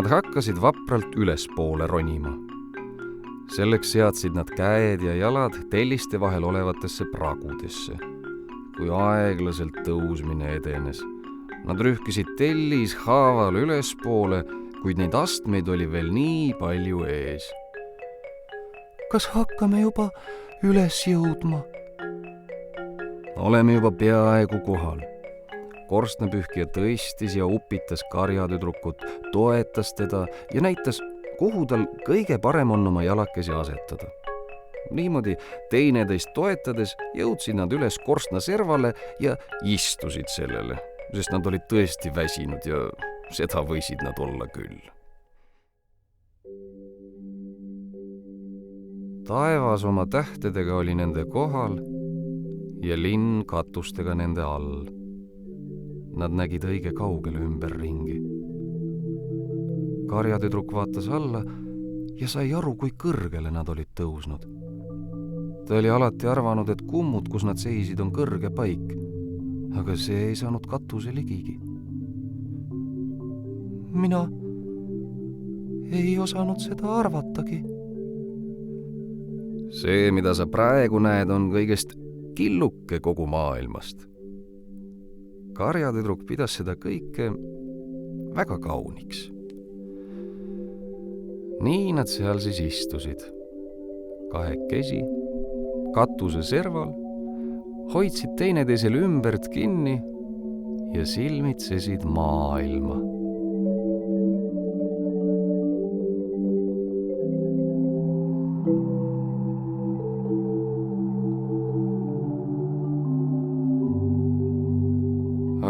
Nad hakkasid vapralt ülespoole ronima. Selleks seadsid nad käed ja jalad telliste vahel olevatesse pragudesse. Kui aeglaselt tõusmine edenes. Nad rühkisid tellis haaval ülespoole, kuid neid astmeid oli veel nii palju ees. Kas hakkame juba üles jõudma? Oleme juba peaaegu kohal. Korstnapühkija tõstis ja upitas karjatüdrukut, toetas teda ja näitas, kuhu tal kõige parem on oma jalakesi asetada. Niimoodi teineteist toetades jõudsid nad üles korstnaservale ja istusid sellele, sest nad olid tõesti väsinud ja seda võisid nad olla küll. Taevas oma tähtedega oli nende kohal ja linn katustega nende all. Nad nägid õige kaugele ümberringi. Karjatüdruk vaatas alla ja sai aru, kui kõrgele nad olid tõusnud. Ta oli alati arvanud, et kummud, kus nad seisid, on kõrge paik, aga see ei saanud katuse ligigi. Mina ei osanud seda arvatagi. See, mida sa praegu näed, on kõigest killuke kogu maailmast. Karjatüdruk pidas seda kõike väga kauniks. Nii nad seal siis istusid. Kahekesi, katuse serval, hoidsid teineteisel ümbert kinni ja silmitsesid maailma.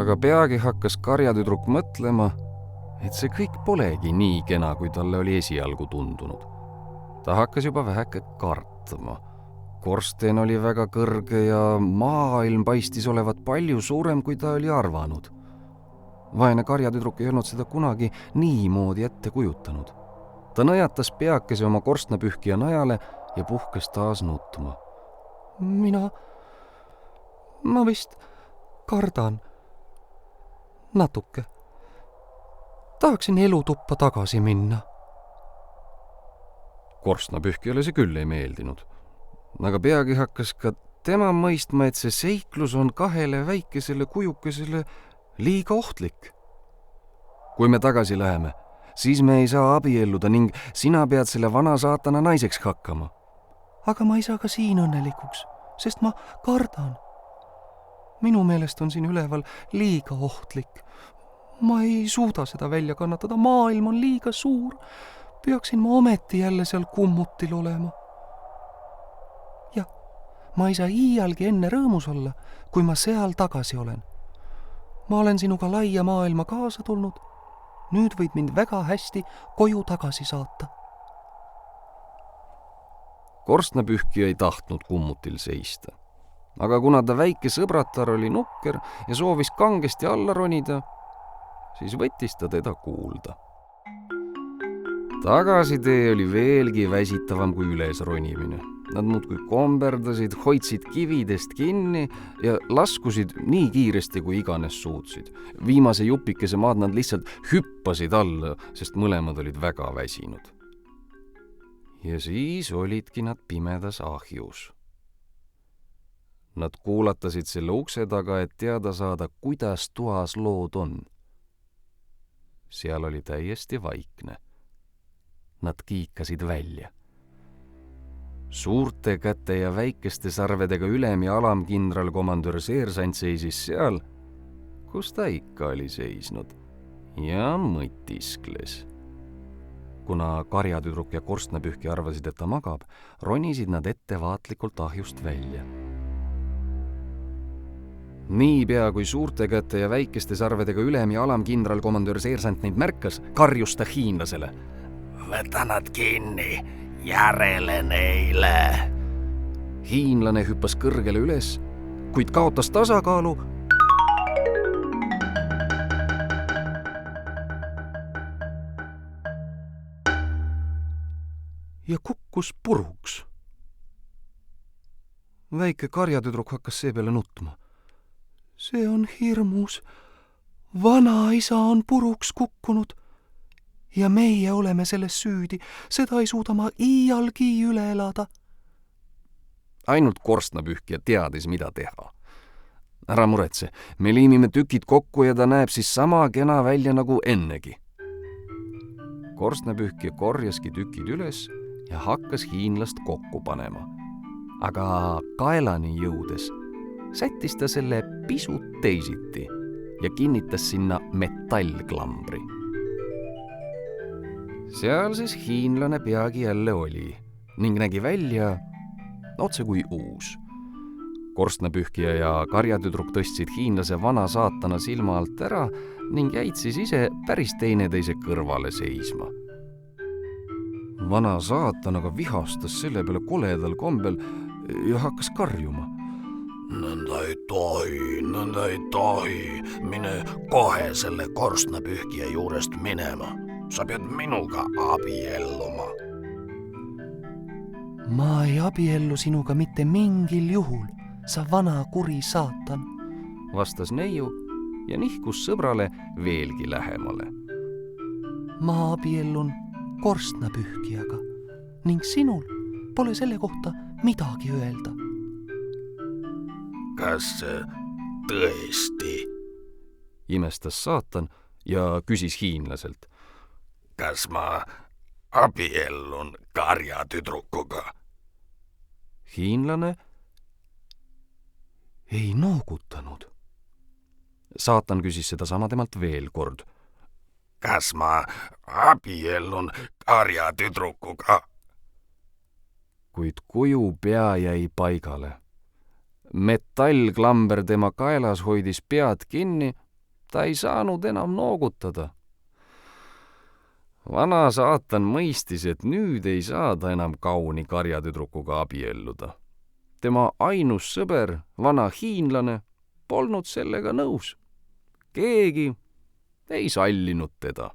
Aga peagi hakkas karjatüdruk mõtlema, et see kõik polegi nii kena, kui talle oli esialgu tundunud. Ta hakkas juba väheke kartma. Korsten oli väga kõrge ja maailm paistis olevat palju suurem, kui ta oli arvanud. Vaene karjatüdruk ei olnud seda kunagi niimoodi ette kujutanud. Ta nõjatas peakese oma korstnapühkija najale ja puhkes taas nutma. Ma vist kardan. Natuke. Tahaksin elutuppa tagasi minna. Korstnapühkijale see küll ei meeldinud. Aga peagi hakkas ka tema mõistma, et see seiklus on kahele väikesele kujukesele liiga ohtlik. Kui me tagasi läheme, siis me ei saa abielluda ning sina pead selle vana saatana naiseks hakkama. Aga ma ei saa ka siin õnnelikuks, sest ma kardan. Minu meelest on siin üleval liiga ohtlik. Ma ei suuda seda välja kannatada, maailm on liiga suur. Peaksin ma ometi jälle seal kummutil olema. Jah, ma ei saa iialgi enne rõõmus olla, kui ma seal tagasi olen. Ma olen sinuga laia maailma kaasa tulnud. Nüüd võid mind väga hästi koju tagasi saata. Korstnapühkija ei tahtnud kummutil seista. Aga kuna ta väike sõbratar oli nukker ja soovis kangesti alla ronida, siis võttis ta teda kuulda. Tagasitee oli veelgi väsitavam kui üles ronimine. Nad muudkui komberdasid, hoidsid kividest kinni ja laskusid nii kiiresti, kui iganes suutsid. Viimase jupikese maad nad lihtsalt hüppasid alla, sest mõlemad olid väga väsinud. Ja siis olidki nad pimedas ahjus. Nad kuulatasid selle ukse taga, et teada saada, kuidas toas lood on. Seal oli täiesti vaikne. Nad kiikasid välja. Suurte käte ja väikeste sarvedega ülem- ja alamkindralkomandör Seersant seisis seal, kus ta ikka oli seisnud, ja mõtiskles. Kuna karjatüdruk ja korstnapühkija arvasid, et ta magab, ronisid nad ettevaatlikult ahjust välja. Niipea, kui suurte käte ja väikeste sarvedega ülem- ja alamkindralkomandör Seersant neid märkas, karjus ta hiinlasele. Võta nad kinni, järele neile. Hiinlane hüppas kõrgele üles, kuid kaotas tasakaalu ja kukkus puruks. Väike karjatüdruk hakkas seepeale nutma. See on hirmus. Vanaisa on puruks kukkunud ja meie oleme selles süüdi, seda ei suuda ma iialgi üle elada. ainult korstnapühkija teadis, mida teha. Ära muretse, me liimime tükid kokku ja ta näeb siis sama kena välja nagu ennegi. Korstnapühkija korjaski tükid üles ja hakkas hiinlast kokku panema. Aga kaelani jõudes sättis ta selle pisut teisiti ja kinnitas sinna metallklambri. Seal siis hiinlane peagi jälle oli ning nägi välja otse kui uus. Korstnapühkija ja karjatüdruk tõstsid hiinlase vana saatana silma alt ära ning jäid siis ise päris teineteise kõrvale seisma. Vana saatan aga vihastas selle peale koledal kombel ja hakkas karjuma. Nõnda ei tohi, mine kohe selle korstnapühkija juurest minema. Sa pead minuga abielluma. Ma ei abiellu sinuga mitte mingil juhul, sa vana kuri saatan, vastas neiu ja nihkus sõbrale veelgi lähemale. Ma abiellun korstnapühkijaga ning sinul pole selle kohta midagi öelda. Kas tõesti? Imestas saatan ja küsis hiinlaselt. Kas ma abiellun karjatüdrukuga? Hiinlane ei noogutanud. Saatan küsis sedasama temalt veel kord. Kas ma abiellun karjatüdrukuga? Kuid kuju pea jäi paigale. Metallklamber tema kaelas hoidis pead kinni, ta ei saanud enam noogutada. Vana saatan mõistis, et nüüd ei saa ta enam kauni karjatüdrukuga abielluda. Tema ainus sõber, vana hiinlane, polnud sellega nõus. Keegi ei sallinud teda.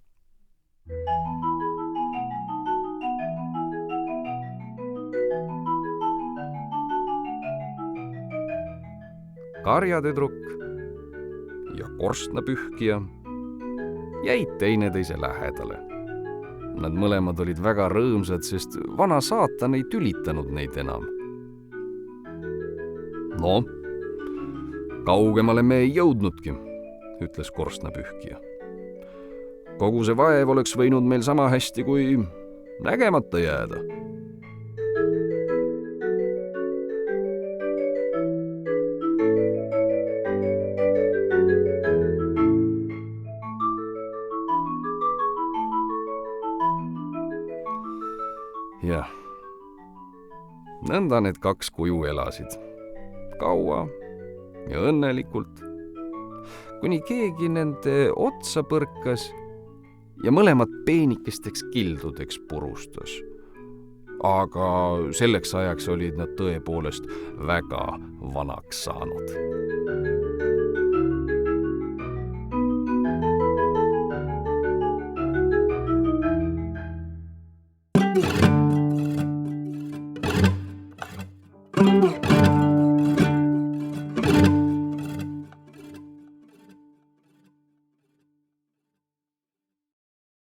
Karjatüdruk ja korstnapühkija jäid teineteise lähedale. Nad mõlemad olid väga rõõmsad, sest vana saatan ei tülitanud neid enam. No, kaugemale me ei jõudnudki, ütles korstnapühkija. Kogu see vaev oleks võinud meil sama hästi kui nägemata jääda. Jah, nõnda need kaks kuju elasid. Kaua ja õnnelikult, kuni keegi nende otsa põrkas ja mõlemad peenikesteks kildudeks purustas. Aga selleks ajaks olid nad tõepoolest väga vanaks saanud.